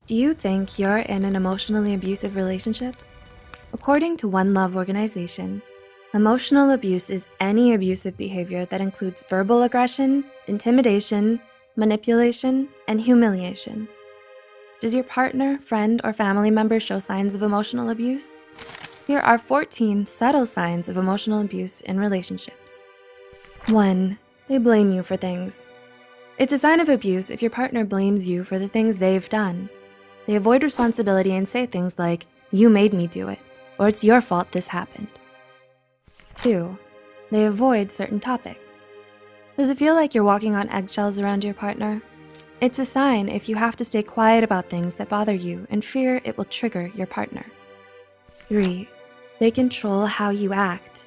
Do you think you're in an emotionally abusive relationship? According to One Love organization, emotional abuse is any abusive behavior that includes verbal aggression, intimidation, manipulation, and humiliation. Does your partner, friend, or family member show signs of emotional abuse? Here are 14 subtle signs of emotional abuse in relationships. 1. They blame you for things. It's a sign of abuse if your partner blames you for the things they've done. They avoid responsibility and say things like, "You made me do it," or "It's your fault this happened." 2. They avoid certain topics. Does it feel like you're walking on eggshells around your partner? It's a sign if you have to stay quiet about things that bother you and fear it will trigger your partner. 3. They control how you act.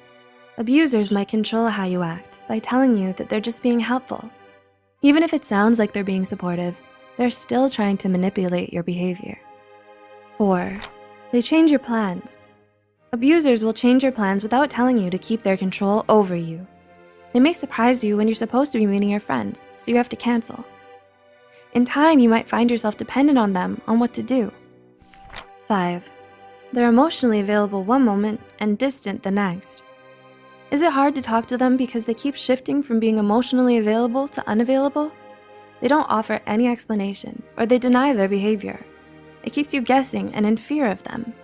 Abusers might control how you act by telling you that they're just being helpful. Even if it sounds like they're being supportive, they're still trying to manipulate your behavior. 4. They change your plans. Abusers will change your plans without telling you to keep their control over you. They may surprise you when you're supposed to be meeting your friends, so you have to cancel. In time, you might find yourself dependent on them on what to do. 5. They're emotionally available one moment and distant the next. Is it hard to talk to them because they keep shifting from being emotionally available to unavailable? They don't offer any explanation, or they deny their behavior. It keeps you guessing and in fear of them.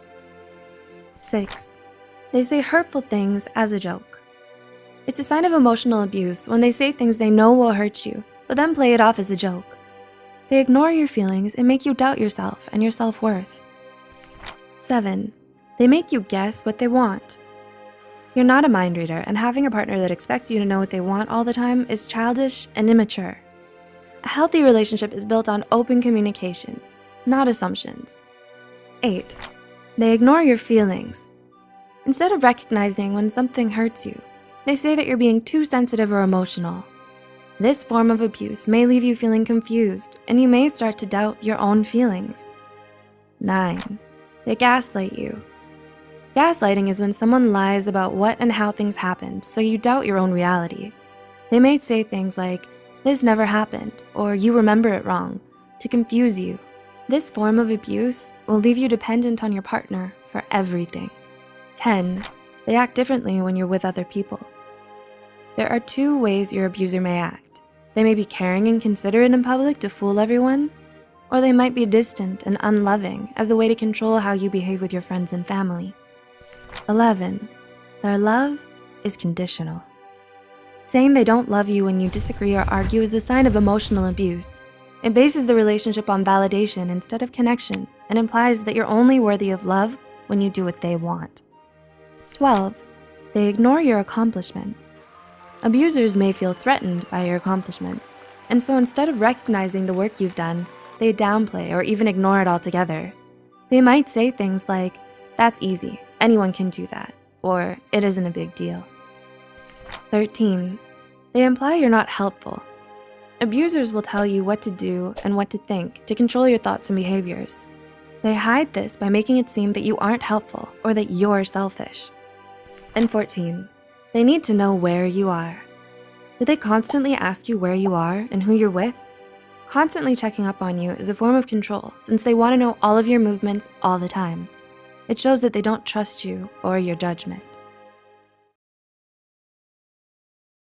6. They say hurtful things as a joke. It's a sign of emotional abuse when they say things they know will hurt you, but then play it off as a joke. They ignore your feelings and make you doubt yourself and your self-worth. 7. They make you guess what they want. You're not a mind reader, and having a partner that expects you to know what they want all the time is childish and immature. A healthy relationship is built on open communication, not assumptions. 8. They ignore your feelings. Instead of recognizing when something hurts you, they say that you're being too sensitive or emotional. This form of abuse may leave you feeling confused, and you may start to doubt your own feelings. 9. They gaslight you. Gaslighting is when someone lies about what and how things happened, so you doubt your own reality. They may say things like, "This never happened," or "You remember it wrong," to confuse you. This form of abuse will leave you dependent on your partner for everything. 10. They act differently when you're with other people. There are 2 ways your abuser may act. They may be caring and considerate in public to fool everyone, or they might be distant and unloving as a way to control how you behave with your friends and family. 11. Their love is conditional. Saying they don't love you when you disagree or argue is a sign of emotional abuse. It bases the relationship on validation instead of connection and implies that you're only worthy of love when you do what they want. 12. They ignore your accomplishments. Abusers may feel threatened by your accomplishments, and so instead of recognizing the work you've done, they downplay or even ignore it altogether. They might say things like, "That's easy, anyone can do that," or "It isn't a big deal." 13. They imply you're not helpful. Abusers will tell you what to do and what to think to control your thoughts and behaviors. They hide this by making it seem that you aren't helpful or that you're selfish. And 14. They need to know where you are. Do they constantly ask you where you are and who you're with? Constantly checking up on you is a form of control since they want to know all of your movements all the time. It shows that they don't trust you or your judgment.